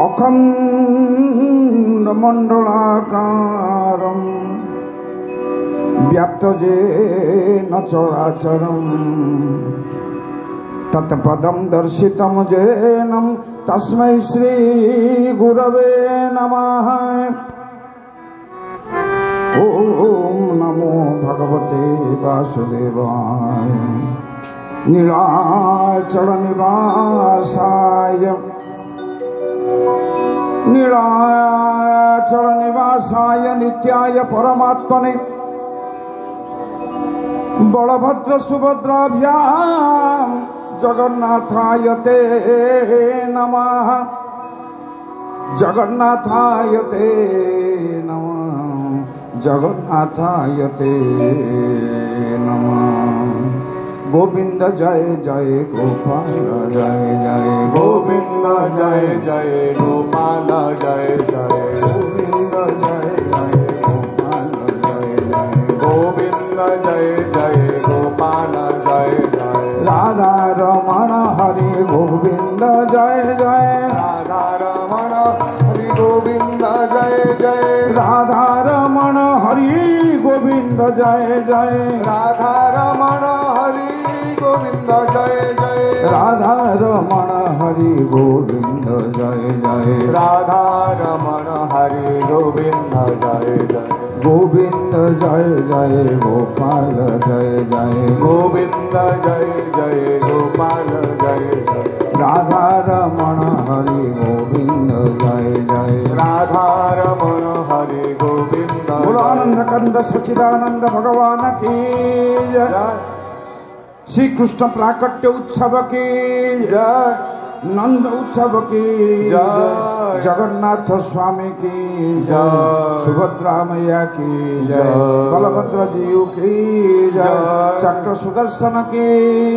अखंड मंडलाकारं व्याप्त येन चराचरं तत्पदं दर्शितं येन तस्मै श्री गुरवे नमः। ओम नमो भगवते वासुदेवाय नीलाचल निवासाय नीलाचल निवासाय नित्याय परमात्मने बलभद्र सुभद्राभ्यां जगन्नाथाय ते नमः। जगन्नाथाय ते नमः। जगन्नाथाय ते नमः। गोविंद जय जय गोपाल जय जय गोविंद जय जय गोपाल जय जय गोविंद जय जय गोपाल जय जय गोविंद जय जय गोपाल जय जय राधा रमण हरि गोविंद जय जय राधा रमण हरि गोविंद जय जय राधा रमण हरि गोविंद जय जय राधा रमण हरि गोविंद जय जय राधा रमण हरि गोविंद जय जय राधा रमण हरि गोविंद जय जय गोविंद जय जय गोपाल जय जय गोविंद जय जय गोपाल जय जय राधा रमण हरि गोविंद जय जय राधा रमण हरि गोविंद बोलानंद कंद सच्चिदानंद भगवान की जय। श्री कृष्ण प्राकट्य उत्सव की जय। नंद उत्सव की जय। जगन्नाथ स्वामी की जय। सुभद्रा मैया की जय। बलभद्र जीव की जय। चक्र सुदर्शन की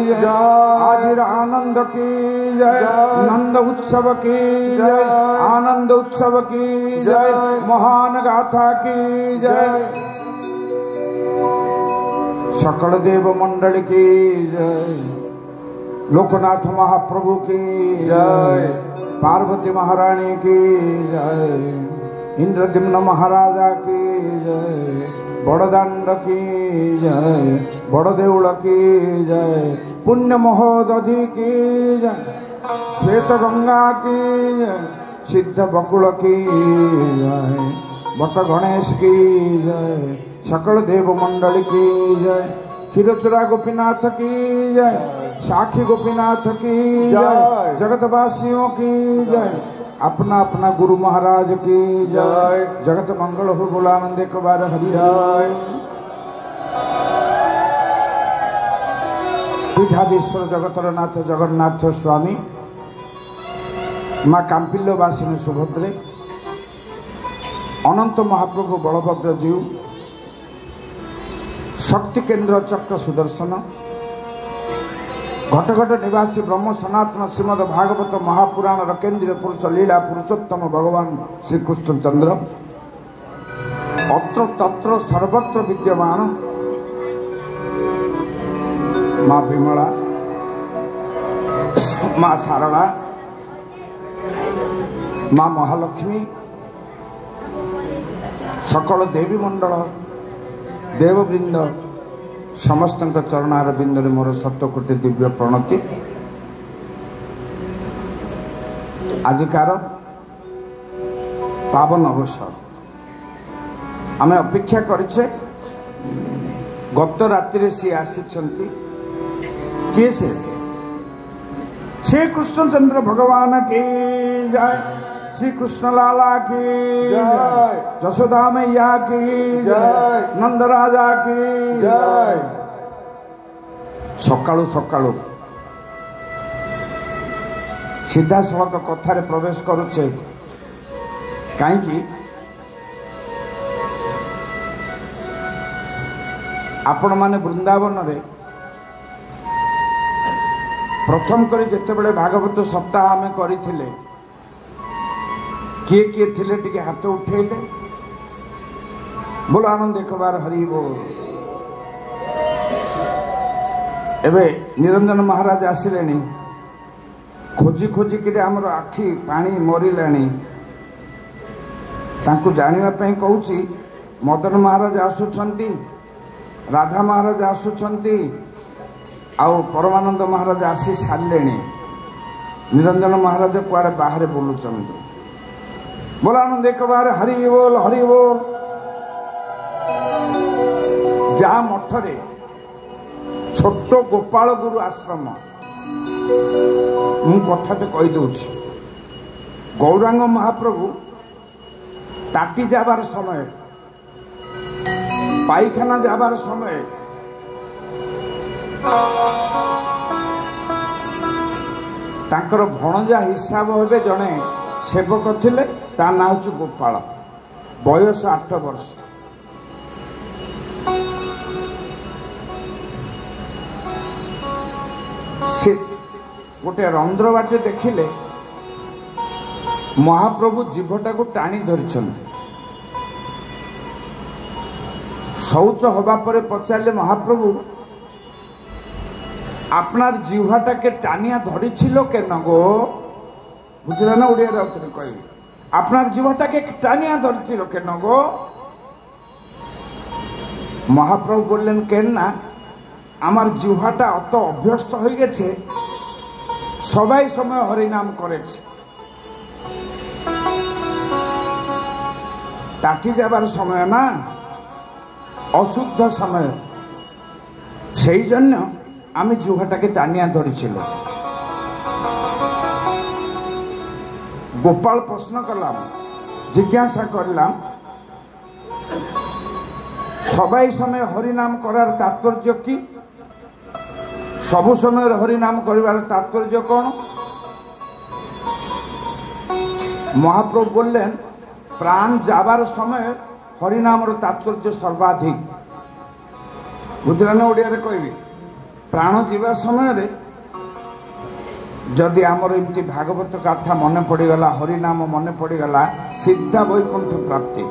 जय। आजिर आनंद की जय। नंद उत्सव की जय। आनंद उत्सव की जय। महान गाथा की जय। सकल देव मंडल की जय। लोकनाथ महाप्रभु की जय। पार्वती महारानी की जय। इंद्रद्युम्न महाराजा की जय। बड़दांड की जय। बड़देउल की जय। पुण्य महोदधि की जय। श्वेत गंगा की जय। सिद्ध बकुल की जय। भट्ट गणेश की जय। सकल देव मंडल की जय। क्षीरचूरा गोपीनाथ की जय। साखी गोपीनाथ की जय। जगतवासियों की जय। अपना अपना गुरु महाराज की जय। जगत मंगल हो बोलानंद एक बार हरि जय। पीठाधीश्वर जगतर नाथ जगन्नाथ स्वामी माँ कांपिल्य वासिनी सुभद्रे अनंत महाप्रभु बलभद्र जीव शक्ति केन्द्र चक्र सुदर्शन घटघट निवासी ब्रह्म सनातन श्रीमद भागवत महापुराण केन्द्रीय पुरुष लीला पुरुषोत्तम भगवान श्री कृष्ण चंद्र अत्र तत्र सर्वत्र विद्यमान माँ विमला माँ शारदा माँ महालक्ष्मी सकल देवी मंडल देववृंद समस्त चरणार बिंदु मोर सप्तकोटि दिव्य प्रणति। आजिकार पावन अवसर आम अपेक्षा करे गत राति सी आसी किए से कृष्णचंद्र भगवान की जय। श्री कृष्ण लाला की जय। जशोदा मैया की जय। नंद राजा की जय। सकाळु सकाळु सीधा सड़क कथार प्रवेश करुचे कहीं आपण माने वृंदावन रे प्रथम करी जेतेबेले भागवत सप्ताह आमे करिथिले किए किए थिले टिके हाथ उठेले बोलो आनंद एक बार हरि बोल। एबे निरंजन महाराज आसिले खोजी खोजिकी आमर आखि पानी मरलाणी तांको जानिबा पई कहूची मदन महाराज आसुछंती राधा महाराज आसुछंती आउ परमानंद महाराज आसी सारे निरंजन महाराज कुआड़े बाहर बुलुचंती बोलानंद एक बार हरि बोल हरि बोल जा मठरे छोट गोपाल गुरु आश्रम मु कथाटे कहीदे गौरांग महाप्रभु टाटी जाबार समय पायखाना जाबार समय तांकर भणजा हिसाब हे जड़े सेवक थिले ता ना हूँ गोपाल बयस 8 वर्ष से गोटे रंध्र बाटे देखिले महाप्रभु जीवटा को टाणी धरी शौच हवा पर पचारे महाप्रभु आपनार जीवाटा के टानिया धरी के नगो बुझला ना उड़िया कह आपनार जीवाटा के टानिया धरी के नगो महाप्रभु बोलें केना आमार जीवाटा अत अभ्यस्त हो गेছে सबाई समय हरिनाम करे टाटी जाबार समय ना अशुद्ध समय से जन्य आमी जुहाटा के टानिया धरी गोपाल प्रश्न कलाम जिज्ञासा करलाम सबाई समय हरिनाम करार तात्पर्य कि सबु समय हरिनाम करिवार तात्पर्य कौन महाप्रभु बोलें प्राण जाबार समय हरिनाम तात्पर्य सर्वाधिक बुझला ना ओडिया रे कहबी प्राण जीवा समय जदि आमर एमती भागवत कथा मन पड़गला हरिनाम मन पड़गला सीधा वैकुंठ प्राप्ति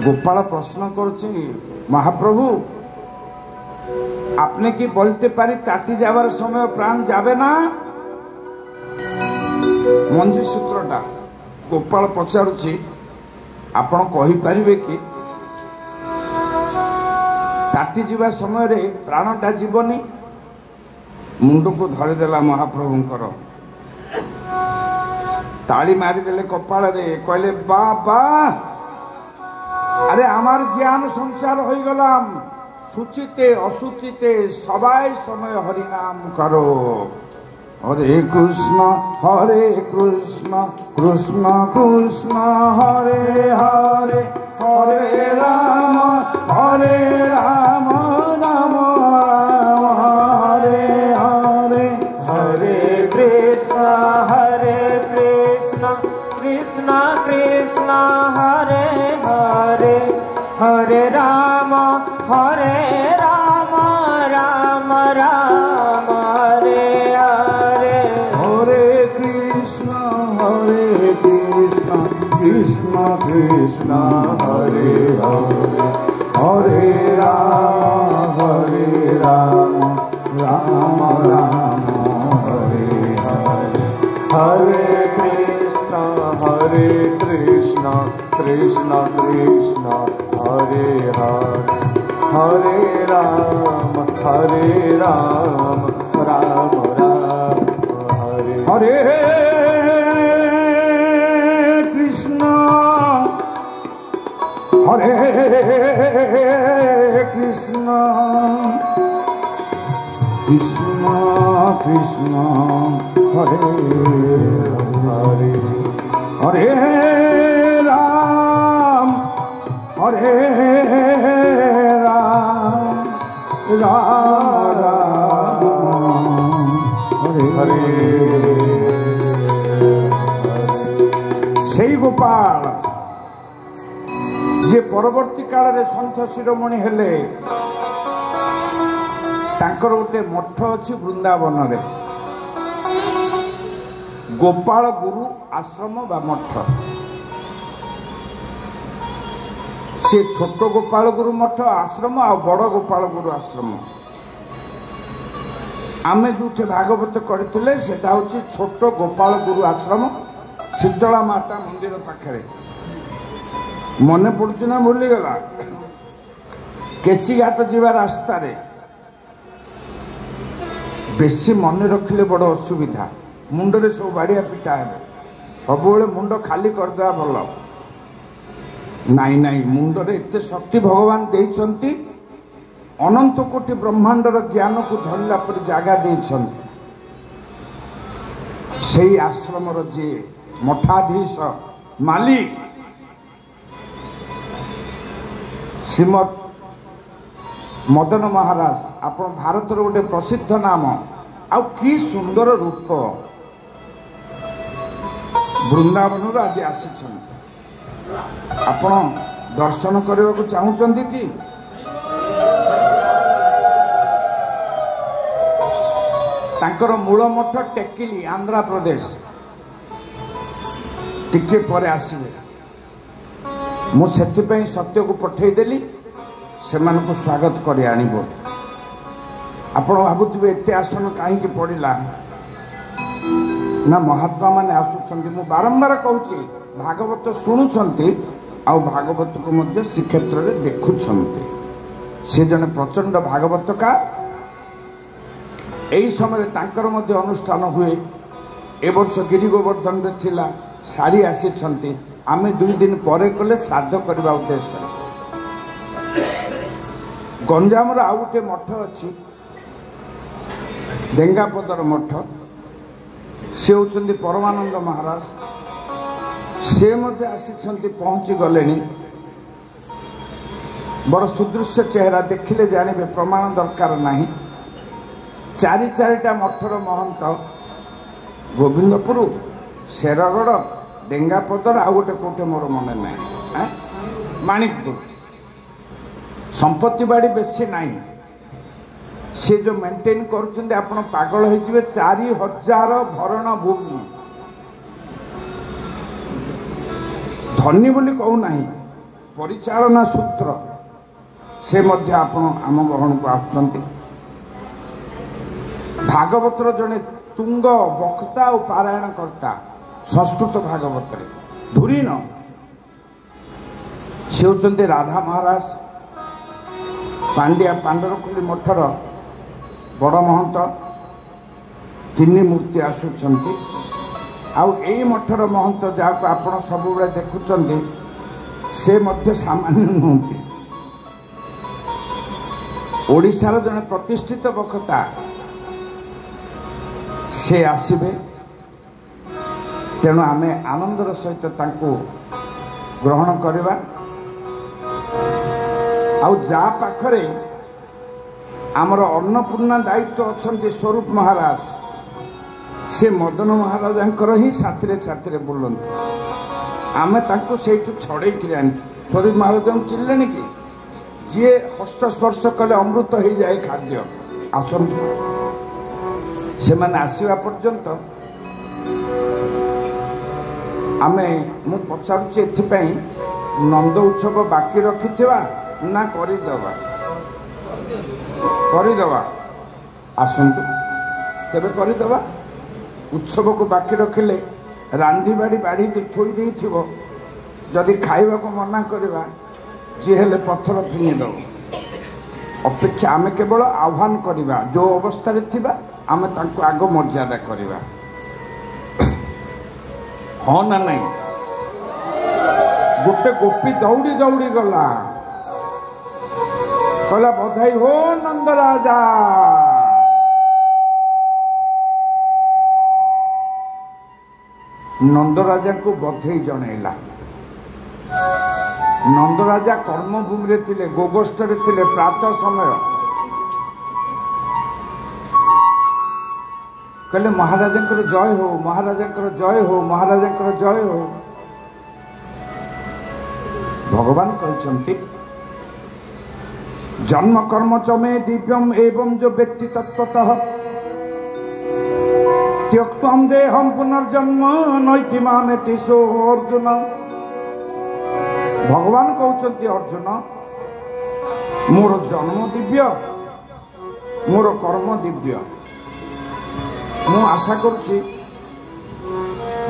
गोपाल प्रश्न करुच्ची महाप्रभु आपने कि बोलते पारी ताटी जाबार समय प्राण जाबे ना मंजी सूत्रटा गोपाल पचारुची आपण कहि परिबे कि ताटी जीवा समय रे प्राणटा जीवनी मुंड को धरिदेला महाप्रभुंकर ताली मारिदेले कपाल रे कहले बाबा अरे आमार ज्ञान संचार हो गलाम सुचिते असुचिते सबाई समय हरिनाम करो हरे कृष्ण कृष्ण कृष्ण हरे हरे हरे राम राम राम हरे हरे हरे कृष्ण कृष्ण कृष्ण हरे हरे हरे राम राम राम हरे हरे हरे कृष्ण कृष्ण कृष्ण हरे हरे हरे राम राम राम हरे हरे हरे कृष्ण कृष्ण कृष्ण हरे हरे हरे राम राम राम हरे हरे कृष्ण कृष्ण कृष्ण हरे हरे हरे राम राम हरे हरे सेई गोपाल जे परवर्ती काल रे संत शिरोमणि हेले तांकर गोटे मठ अच्छी वृंदावन रे गोपाल गुरु आश्रम बा मठ से छोट गोपाल गुरु मठ आश्रम आ बड़ गोपाल गुरु आश्रम आमे जो भागवत करते सेटा हूँ छोट गोपाल गुरु आश्रम शीतला माता मंदिर पाखे मन पड़ू ना भूलीगला केसीघाट जीवा रास्ता रे बेसी मन रखिले बड़ असुविधा मुंडरे सब बाड़िया पिटा है सब मुंड खाली करदे भल नाई नाई मुंडरे एते शक्ति भगवान देइछंती अनंत कोटि ब्रह्मांडर ज्ञान को धरला पर जगह देइछंती सेही आश्रमर जे मठाधीश मालिक श्रीमद मदन महाराज आपण भारत गोटे प्रसिद्ध नाम आउ की सुंदर रूप वृंदावन आज आसी आपण दर्शन करने को चाहूँगी कि तांकर मूल मठ टेकिली आंध्र प्रदेश टिके पर आसवे मुझे सत्य को पठेदेली से स्वागत कर आणब आपण भावुवे एत आसन कहीं पड़ा ना महात्मा माने आसुचंती मु बारंबार कहूँ भागवत शुणुंट आ भागवत को मध्य श्रीक्षेत्र में देखुंट से जने प्रचंड भागवत का यही समय तांकर मध्य अनुष्ठान हुए ए वर्ष गिरी गोवर्धन रे थिला सारी आसी आमे 2 दिन पर कले श्राद्ध करने उद्देश्य गंजाम आउ गोटे मठ अच्छी डेंगापदर मठ से होचंदी परमानंद महाराज से मध्य आसी पहुँची गले बड़ सुदृश्य चेहरा देखिले जानवे प्रमाण दरकार नहीं चारिटा मठर महंत गोविंदपुर शेरगढ़ डेंगापदर आउ गोटे कोटे मोर मन ना माणिकपुर संपत्ति बाड़ी बेसी नहीं से जो मेंटेन करुँच आप पागल होइजिबे 4000 भरण भूमि धनी बोली कहूना परिचालना सूत्र से मध्य आपण आम गहन को आसुचंती भागवतर जड़े तुंग वक्ता और पारायण करता संस्कृत भागवत धुरीन से होचंती राधा महाराज पांड्या पांडरखुली मठर बड़ महंत 3 मूर्ति आसुचंती आउ एई मठर महंत जहाँ आपण सब देखुंट से मध्य सामान्य नुहति ओडिशार जड़े प्रतिष्ठित वक्ता से आसबे तेणु आमे आनंदर सहित तांको ग्रहण करवा आउ जा पाखरे आमर अन्नपूर्णा दायित्व अच्छा स्वरूप महाराज से मदन महाराज ही साथी साथी बुलंती आमे तांको सेठू छड़े स्वरूप महाराज चिल्लेनि कि जी हस्तस्पर्श कले अमृत हो जाए खाद्य आसंतु से माने आसवा पर्यंत आमे मु पचारुछि एथिपाई नंद उत्सव बाकी रखिथिबा ना करिदवा आसंतु तेबे करिदवा उत्सव को बाकी रखिले रांधी बाड़ी बाड़ी थोई देइथिबो जदि खाइबा को मना करवा जी हेले पत्थर फिंगी दब अपेक्षा आमे केवल आह्वान करवा जो अवस्था रे थिबा आमे तांको आगो मर्यादा करवा हाँ ना नहीं गोटे गोपी दौड़ी दौड़ी गला कहला बधाई हो नंद राजा नंद राजा को बधाई जनैला नंद राजा कर्मभूमि रे थिले गोगोष्ठ रे थिले प्रातः समय कहले महाराजंकर जय हो महाराजंकर जय हो महाराजंकर जय हो भगवान कहते जन्म कर्म च मे दिव्यम एवं जो व्यक्ति तत्वतः त्यक्तम देहम पुनर्जन्म नैति मामेति सो अर्जुन भगवान कहते अर्जुन मोर जन्म दिव्य मोर कर्म दिव्य ମୁଁ ଆଶା କରୁଛି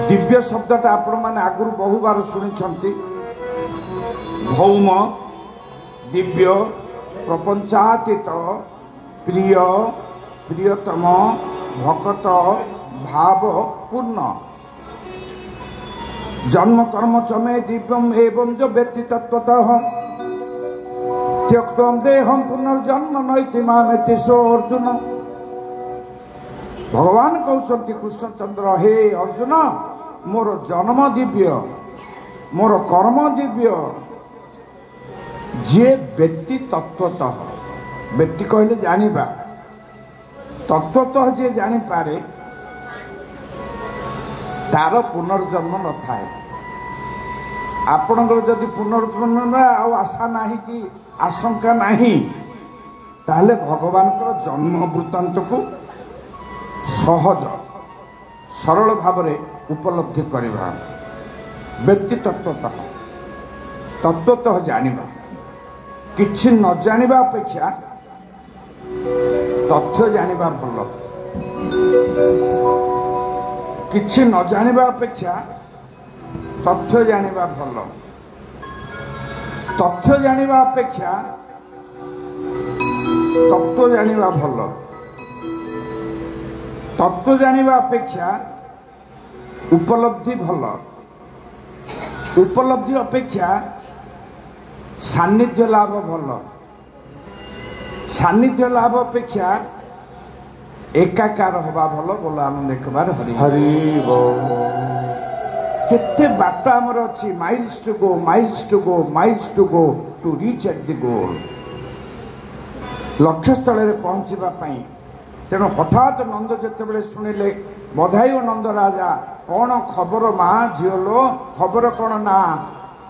ଦିବ୍ୟ ଶବ୍ଦଟା ଆପଣମାନେ ଆଗରୁ ବହୁବାର ଶୁଣିଛନ୍ତି। ଭୌମ, ଦିବ୍ୟ, ପ୍ରପଞ୍ଚାତୀତ, ପ୍ରିୟ, ପ୍ରିୟତମ, ଭକତ, ଭାବ ପୂର୍ଣ୍ଣ। जन्म कर्म चमे दिव्यम एवं जो व्यक्ति तत्वतः त्यक्तम देहम पुनर्जन्म नैति मामेति सो अर्जुन। भगवान कहते कृष्णचंद्र हे अर्जुन मोर जन्म दिव्य मोर कर्म दिव्य जे व्यक्ति तत्वतः व्यक्ति कहले जानिबा तत्वतः जे जानी पारे तार पुनर्जन्म न थाए। आपणकर जदि पुनर्जन्म आशा नहीं कि आशंका नहीं ताहले भगवान जन्म वृत्तांत को सहज सरल भाव में उपलब्धि करवा व्यक्ति तत्वतः जानिबा किछि न जानिबा अपेक्षा तथ्य जानिबा भल। किछि न जानिबा अपेक्षा तथ्य जानिबा भल। तथ्य जानिबा अपेक्षा तत्व जानिबा भल। तत्व जानिबा अपेक्षा उपलब्धि भल। उपलब्धि अपेक्षा सान्निध्य लाभ भल। सान्निध्य लाभ अपेक्षा एकाकार हवा भल। बोलो आनंद एक बार हरि हरि बोल। केते बाट आमर अच्छी miles to go miles to go miles to go to reach at the goal. लक्ष्य स्थल में पहुंचवा तेणु हठात नंद जिते शुणिले बधाई नंद राजा कौन खबर माँ झीलो खबर कौन ना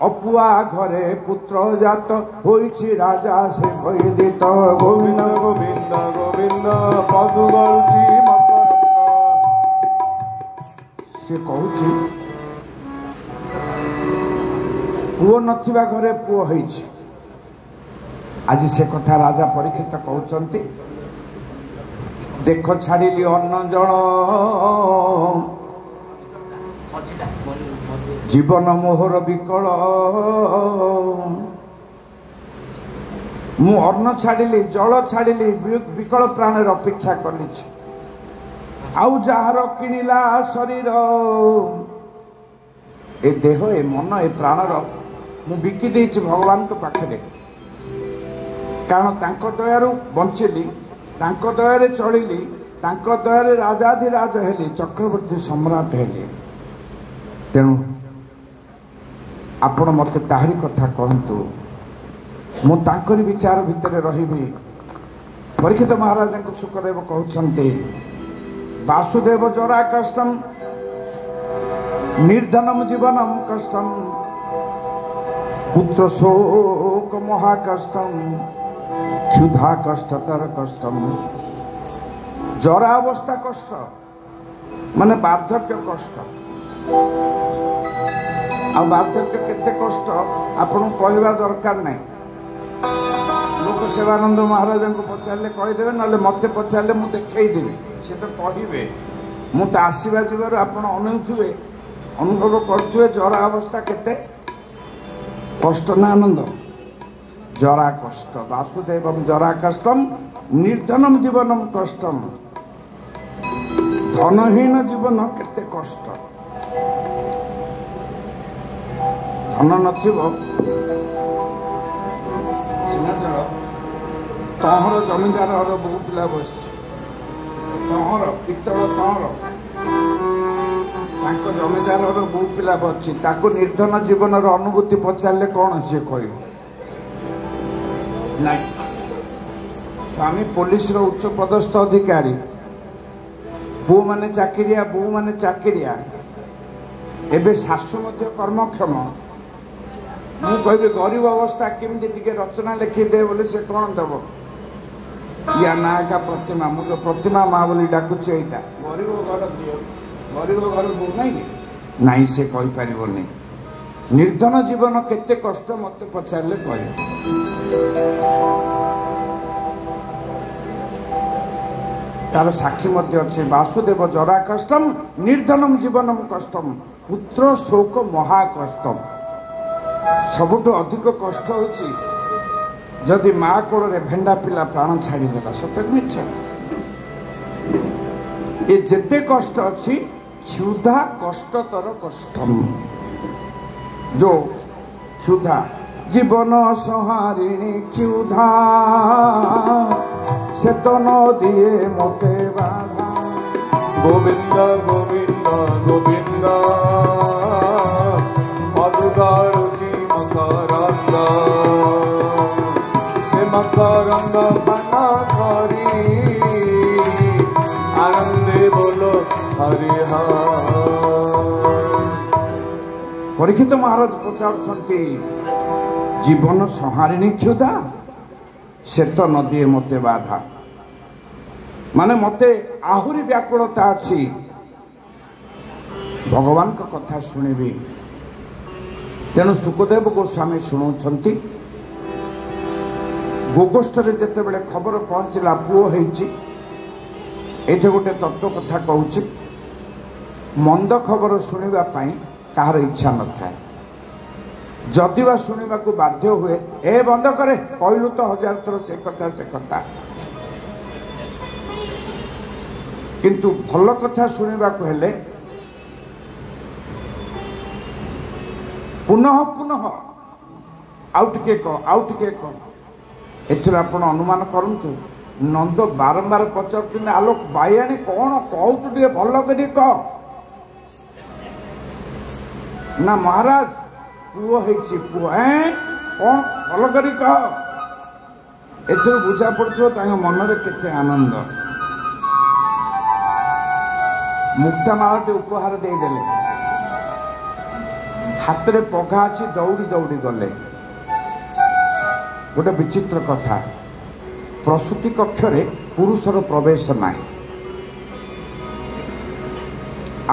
अपुआ घरे पुत्र जात होइछि राजा से भयदित गोविंद गोविंद गोविंद पदु गलुछि मकरंद। से कहूछि पुओ नथिबा घरे पुओ होइछि। आज से कथा राजा परीक्षित कहउचंती देख छाड़िली अन्न जल जीवन मोहर विकल। मु अन्न छाड़िली जल छाड़िली विकल प्राण अपेक्षा कली आउ जार किणिला शरीर ए देह ए मन ए प्राणर मु बिकी देछि भगवान को पाखरे। कारण तांको दयारु बंचिली तांको दयारे चलिली तांको दयारे राजाधिराज हेली चक्रवर्ती सम्राट हेली। तेणु आपण मत ताहरी कथा कहतु मु तांकरी विचार भितर रही। परीक्षित महाराज को सुखदेव कहते वासुदेव जरा कष्टम निर्धनम जीवनम कष्टम पुत्र शोक महाकष्टम क्षुधा कष्टतर कष्टम। जरा अवस्था कष्ट माने वार्धक्य कष्ट आ वार्धक्य केते कष्ट आपन कहवा दरकार नहीं। लोक सेवानंद महाराज को पचारे कहीदेवे ना मत पचारे मुझे देखदेवी सी तो कहे मु तो आसवा जीवर आप अनुभुवे अनुभव करुवे जरा अवस्था केते कष्ट ना आनंद। जरा कष्ट वासुदेव जरा कष्टम निर्धनम जीवनम कष्टम। धनहीन जीवन केते कष्ट। धन नथिब तहर जमीदार बहु पिला बस तहर पितल तहर जमीदार बहु पिला बच्ची ताको निर्धन जीवन अनुभूति पचारे कौन सी कह स्वामी पुलिस उच्च पदस्थ अधिकारी पु माने चाकरिया बो माने चाकरिया एबे सासु मध्य कर्मक्षम। मु कहि गरीब अवस्था केमती टिके रचना लिखी दे बोले से कौन दब या ना का प्रतिमा मुझे प्रतिमा माँ बोली डाकुच गरीब घर दियो गरीब घर बो नहीं से कही पारिबनी। निर्धन जीवन केते कष्ट मत पचारे कह तार साक्षी मध्य अच्छे वासुदेव जरा कष्टम निर्धनम जीवनम कष्टम पुत्र शोक महाकष्टम सबुठ अधिक कष्ट होची जदि माँ कोल भेंडा पिला प्राण छाड़ीदेला सत्य मिछ ये जेते कष्ट अच्छी क्षुधा कष्टतर कष्टम जो क्षुधा जीवन संहारिणी क्षुधा से तो न दिए मोटे बाधा गोविंद गोविंद गोविंद मधुगारुचि मकरंद से मकरंद बना करी आनंदे बोलो हरि परीक्षित महाराज पचारुछंती जीवन संहारिणी क्षुधा से तो न दिए मते बाधा माने मते आहुरी व्याकुलता अच्छी भगवान का कथा शुणिबी तेणु सुखदेव गोस्वामी शुणुंट गोगोष्ठ जिते बड़े खबर पहुंचला पुओ ये गोटे तत्व कथा कहूँ मंद खबर शुणा कहार इच्छा न थाए जदि बा शुणा को बाध्य हुए ए बंद करे कहलु तो 1000 थर से कथा किंतु भल कथा शुणा को हेले पुनः पुनः आउ टिके कह एथर आपण अनुमान करंतु नंद बारंबार पचार आलोक बायाणी कौन कहतु टे भल कर कह ना महाराज पुओ पुओ कौन भल कर कह एथर बुझा पड़ो मनरे केते आनंद मुक्तामालटे उपहार देदेले हाथ में पघा अच्छी दौड़ी दौड़ी गले गोटे विचित्र कथा प्रसूति कक्ष पुरुषर प्रवेश ना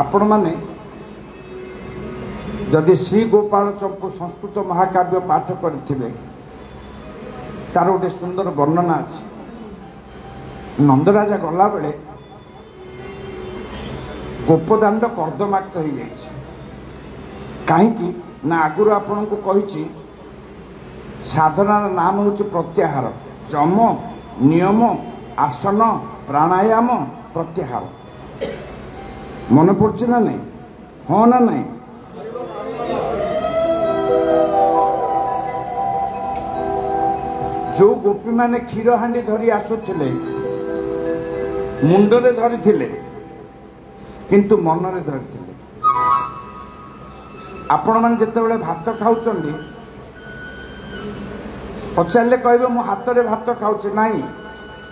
आपण माने जदि श्री गोपाल चंपू संस्कृत महाकाव्य पाठ करथिबे तार गोटे सुंदर वर्णना अच्छी नंदराजा गला बेले गोपदाण्ड कर्दमाक्त हो जाए कहीं ना आगुरी आपन को कही साधनार नाम हूँ प्रत्याहार जम नियम आसन प्राणायाम प्रत्याहार मन पड़े ना नहीं हाँ ना नहीं जो गोपी माने क्षीर हांडी धरी आसुथिले मुंडरे धरी किंतु मनरे धरी आपण मैंने जिते भात खाऊं पचारे कहे मु हाथ में भात खाऊँ ना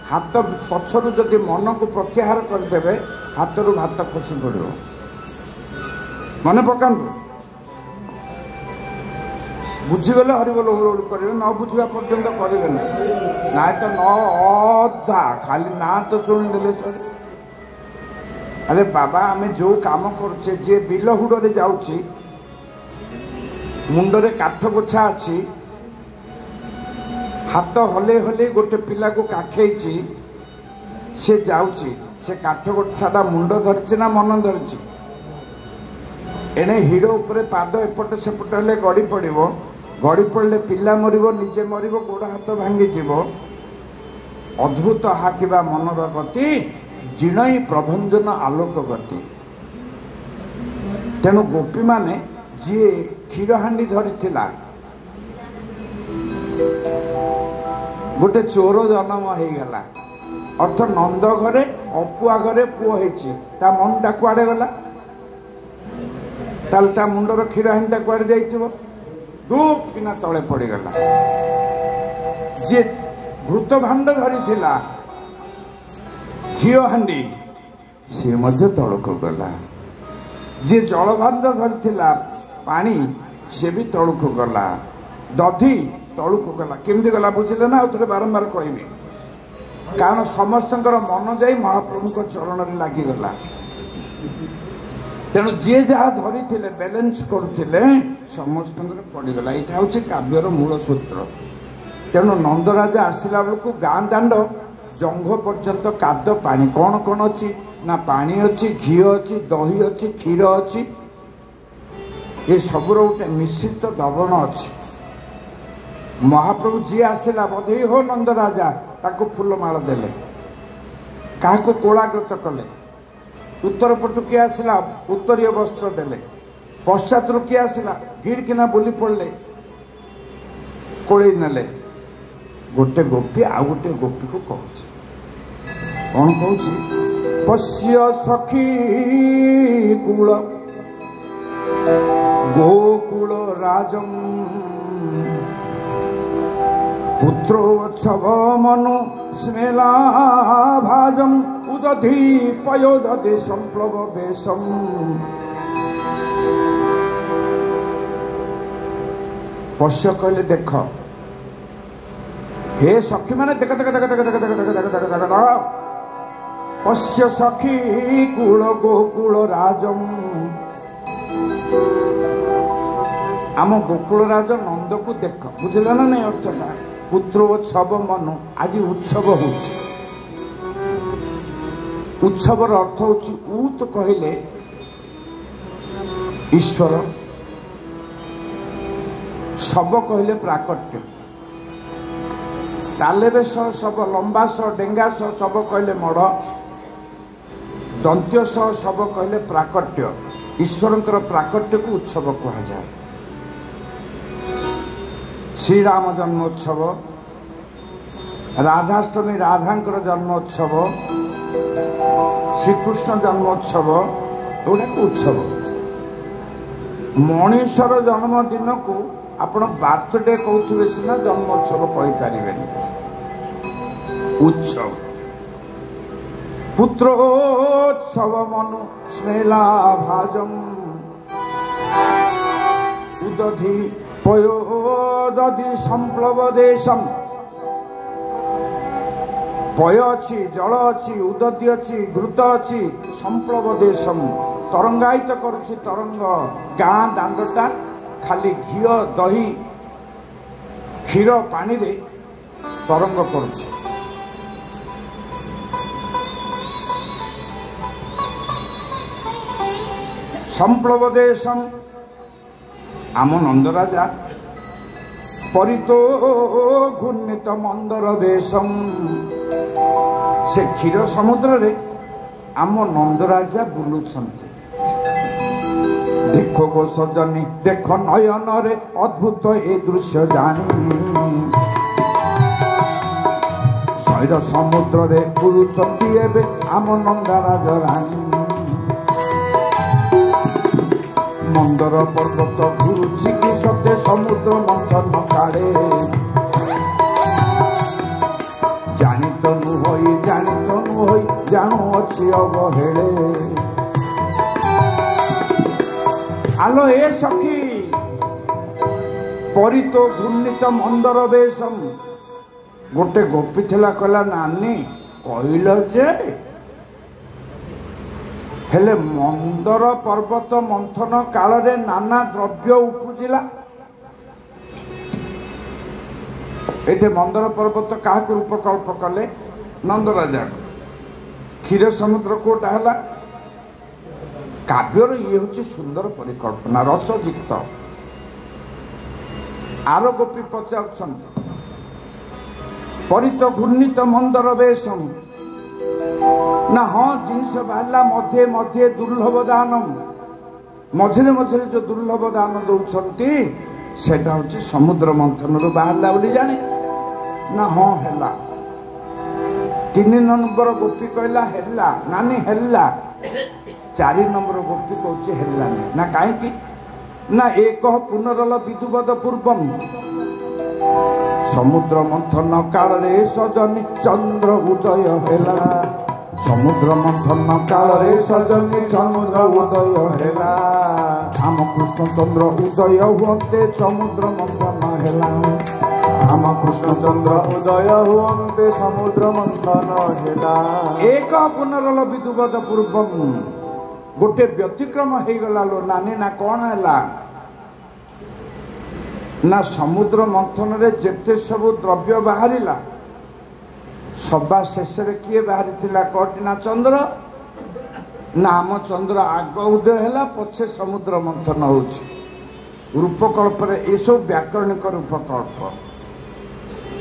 हाथ पछरू जदि मन को प्रत्याहार करदे हाथ रू भात खसी पड़ो मन पकातु बुझीगले हरिबोल हुड़ करेंगे न बुझा पर्यंत करेंगे ना तो न अधा खाली ना तो शुणीदे सर अरे बाबा आमे जो काम करछे जे बिल हुड़े जाउची मुंडरे काठ गोछा अच्छी हाथ हले हले गोटे पिला को काखेची से जाउची से काठ गोछाटा मुंड धरछि ना मन धरछि एने हिड़ो उपरे पाद एपट सेपट हेले गड़ी पड़िबो गड़ी पड़े पिला मरिबो निजे मरिबो गोड़ हाथ भांगी जीवो अद्भुत हाकिबा मनर गति जिणई प्रभंजन आलोक गति तेणु गोपी माने जी क्षीर हांडी धरी गोटे चोर जन्म हो गला अर्थ नंद घरे अपुआ घरे पुओ होइछि ता मनटा कुआडे गला ताल ता मुंडर क्षीर हांडीटा कुआडे जाइथिबो डूब किना तले पड़गला जे घृत भांड धरी घी हांडी सी मध्य तलक गला जे जल भांड धरी पानी सी भी तलक गला दधी तलक गला केमती गला बुझे ना आउ बारंबार कहबी कारण समस्त मन जा महाप्रभु चरण में लगिगला तेणु जी जहाँ धरी बैलेंस करुले समस्त पड़गला यहाँ हूँ काव्यर मूल सूत्र तेणु नंदराजा आसला बेलू गाँ दाण्ड जंघ पर्यंत काद पानी कौन कौन अच्छी ना पानी अच्छी घी अच्छी दही अच्छी क्षीर अच्छी ये सब गोटे मिश्रित दबण अच्छी महाप्रभु जी आसला बधई हो नंद राजा ताको फूलमाल देले क्या कोलाग्रत कले उत्तर पटु किए आसला उत्तरीय वस्त्र देले पश्चात किए आसला गिर किना बोली पड़े कोड़े नेले गोटे गोपी आ गोटे गोपी को कहूँ कौन कहूँ पश्य सखी कूल गोकुल राजम पुत्रोत्सव मनु स्मेला भाजम उदधि पयोदधि संप्लव वेशम पश्य कहले देख हे सखी माने देख देख देख देख देख देख देख देख देख देख पश्य सखी कूल गोकुल राजम आम गोकुल राज नंद को देख बुझल ना नहीं अर्थटा पुत्रोत्सव मनु आज उत्सव हो उत्सवर अर्थ होची उत कहले ईश्वर शब कहले प्राकट्य तालेबे शब लंबा डेंगा शब कहले मढ़ दंत्य शब कहले प्राकट्य ईश्वरंकर प्राकट्य को उत्सव कहा जाए श्री राम जन्मोत्सव राधाष्टमी राधांकर जन्मोत्सव श्रीकृष्ण जन्मोत्सव एगुड़ा उत्सव मनीषर जन्मदिन को आपण बार्थडे कहते सीना जन्मोत्सव कहीपर उत्सव पुत्रोत्सव मनु स्मेला भाजम उदधि पयोदधि संप्लव देशम पय अच्छी जल अच्छी उदधि अच्छी घृत अच्छी संप्लव देशम तरंगायित करुछि तरंग गाँ दांडटा खाली घी दही क्षीर पानी रे तरंग करुछि संप्लव देशम आम नंद राजा परितो घूर्णित मंदर वेशम से क्षीर समुद्र रे आम नंद राजा बुलुछंती देखो गो सजनी देख नयन रे अद्भुत ए दृश्य जानी शैर समुद्र रे बुलुछंती एबे आम नंदा राजा रानी मंदर पर्वत गुरुची की सत्य समुद्र मंथन काड़े जानी तो नुहई जानू अच्छी अवहेले आलो ए सखी परितो घूर्णित मंदर वेशम गोटे गोपी थिला कहला नानी कहल जे हेले मंदर पर्वत मंथन काल रे नाना द्रव्य उपजिला एटे मंदर पर्वत क्या रूपकल्प कले नंद राजा क्षीर समुद्र कोटा है काव्यर ये हूँ सुंदर परिकल्पना रसयुक्त आर गोपी पचार परित घूर्णित मंदर वेशम ना हाँ जिनस बाहला मध्य मध्य दुर्लभ दानम मझे मझे जो दुर्लभ दान दौरान सेटा हूँ समुद्र मंथन रू बाहला बोली जाने ना हाँ है तीन नंबर गोपी कहला हेला नानी हेला 4 नंबर गोपी कौचे हेलानी ना कहीं ना एक पुनरल विदुवद पूर्वम समुद्र मंथन काल रे सजनी चंद्र उदय हेला समुद्र मंथन काल रे सजनी चंद्र उदय हेला आम कृष्ण चंद्र उदय हुए समुद्र मंथन हेला आम कृष्ण चंद्र उदय हुए समुद्र मंथन हेला एक पुनरल विदुवद पूर्वम गोटे व्यतिक्रम हो गला लो नानी ना कौन है ना समुद्र मंथन रे जेते सब द्रव्य बाहरिला सभा शेष किए बाहरी कटी ना चंद्र ना आम चंद्र आग उदय है पछे समुद्र मंथन हो रूपकल्प ये सब व्याकरणिक रूपकल्प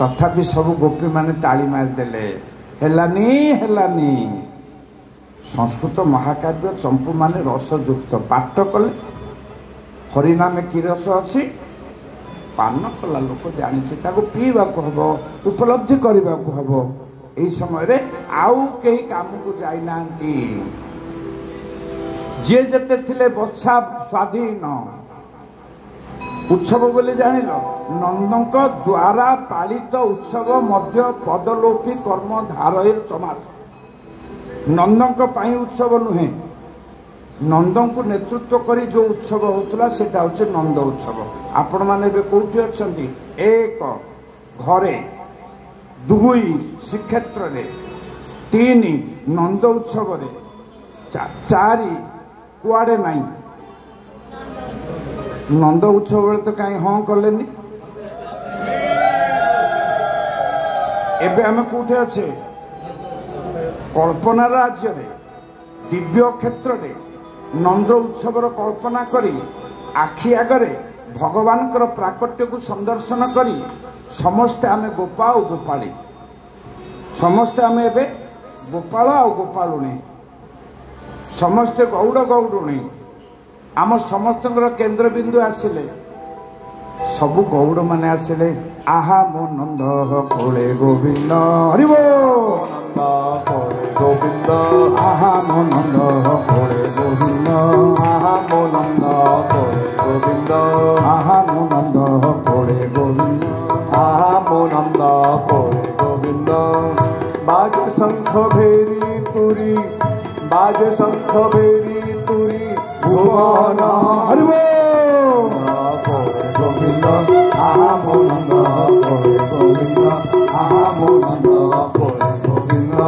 तथापि सब गोपी माने ताली मारिदेले हेलानी संस्कृत महाकाव्य चंपू माने रसयुक्त पाठ कले हरिनाम कि रस अच्छी पान कला लोक जानी पीवा हम उपलब्धि करने को हम यही समय आउ कहीं काम को जाना जी जेते थिले बच्चा स्वाधीन उत्सव बोले जानिल नंदक द्वारा पालित उत्सव मध्य पदलोपी कर्म धारय समाज नंदक पाई उत्सव नुहे नंद को नेतृत्व करी जो उत्सव होता से नंद उत्सव आपण मैंने कौटी अच्छा एक घरे दुई श्रीक्षेत्र तीन नंद उत्सव चारि कुआड़े नाई नंद उत्सव बेले तो कहीं हाँ कले एबे आम कौटे अच्छे कल्पना राज्य दिव्य क्षेत्र नंद उत्सवर कल्पना करी आखि आगरे भगवान प्राकट्य को संदर्शन करी समस्ते आमे गोपा और गोपाली समस्ते आमे एबे गोपाल और गोपालुणी समस्ते गौड़ गौड़ुणी आम समस्त केन्द्र बिंदु आसिले सबु गौड़ माने आसिले आहा मो नंद कोले गोविंद हरिबो गोविंद आहा मो नंद कोले गोविंद आहा मो नंद कोले गोविंद आहा मो नंद कोले गोविंद आहा मो नंद कोले गोविंद बाज शंख भेरी तुरी बाज शंख भेरी तुरी भुवन हरिबो कोले गोविंद आहा मो नंद कोले गोविंद आहा मो नंद कोले गोविंद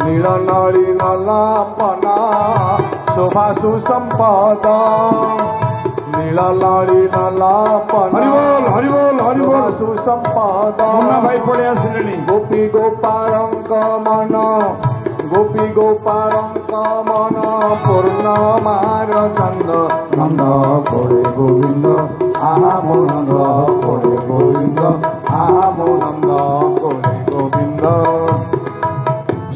नील नळी नलापना शोभा सुसंपद नील नळी नलापना हरिबोल हरिबोल सुसंपद मुन्ना भाई पड़े आसिले गोपी गोपालंक मन गोपी गोपालंक मन पूर्णमार चंद नंद कोले गोविंद आहा मो नंद कोले गोविंद आहा मो नंद कोले गोविंद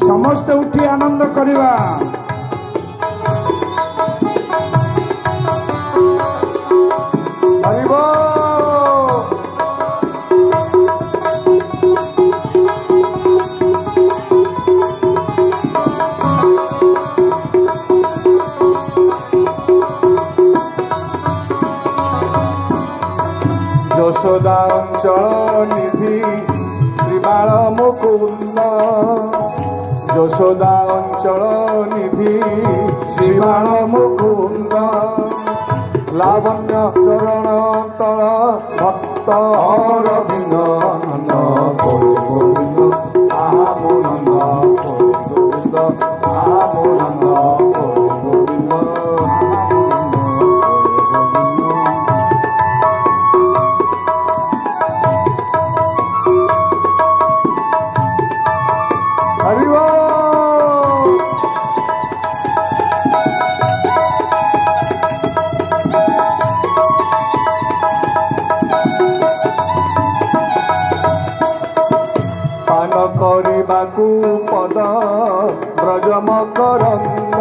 समस्त उठी आनंद करिवा हरिबो यशोदा अंचल निधि श्रीबाल मुकुंद यशोदा अंचल निधि श्रीबाल मुकुंद लावण्य चरण तल भक्त अरविंद नंद कोले गोविंद आहा मो नंद कोले गोविंद आहा मो नंद कोले गोविंद କରିବାକୁ ପଦ ବ୍ରଜମ କରନ୍ଦ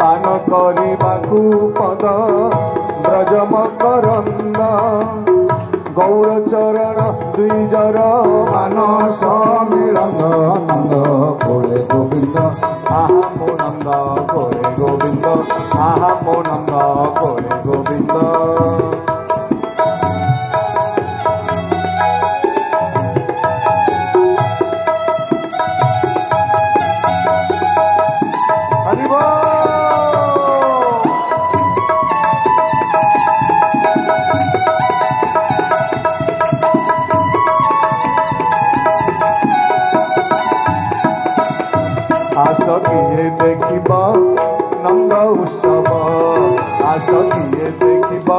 ପାନ କରିବାକୁ ପଦ ବ୍ରଜମ କରନ୍ଦ ଗୌର ଚରଣ ଦ୍ୱିଜର ମାନସ ମିଳନ ନନ୍ଦ କୋଲେ ଗୋବିନ୍ଦ ଆହା ମୋ ନନ୍ଦ କୋଲେ ଗୋବିନ୍ଦ ଆହା ମୋ ନନ୍ଦ କୋଲେ ଗୋବିନ୍ଦ आस किए देखिब नंद उत्सव आस किए देखिब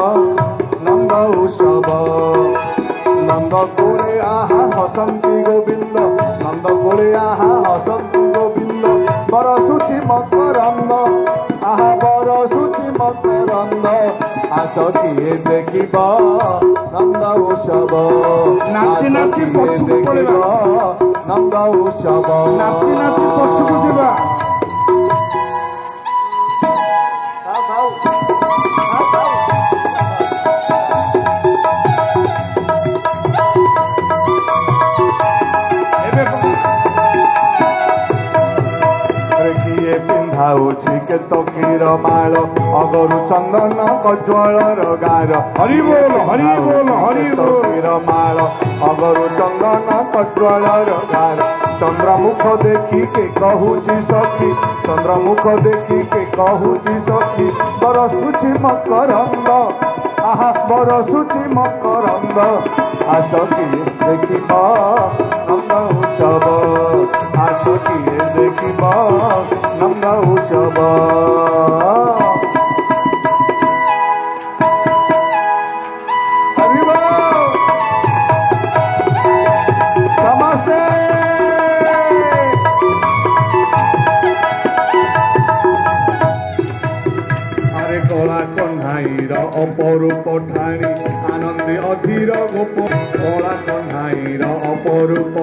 नंद उत्सव नंद कोले आहा हसंती गोविंद नंद कोले आहा हसंतु गोविंद बरसुची मकरंद आहा बरसुची मकरंद आस किए देखिब नंद उत्सव नाची नाची पछुको पड़ेबा नंद उत्सव नाची नाची पछुको जिबा पिंधाऊछि के तकीर माल अगरु चंदन कज्वल गार हरि बोल हरि बोल हरि बोल तकीर माल अगरु चंदन कज्वल गार चंद्रमुख देखी के कहूछि सखी चंद्रमुख देखी के कहूछि सखी बरसुछि मकरंद आहा बरसुछि मकरंद आस किए देखिब नंद उत्सव आस किए देखिब नंद उत्सव समस्ते अरे कला कन्हाईर अपरूप ठाणी आनंदी अधीर गोप कला कन्हाईर अपरूप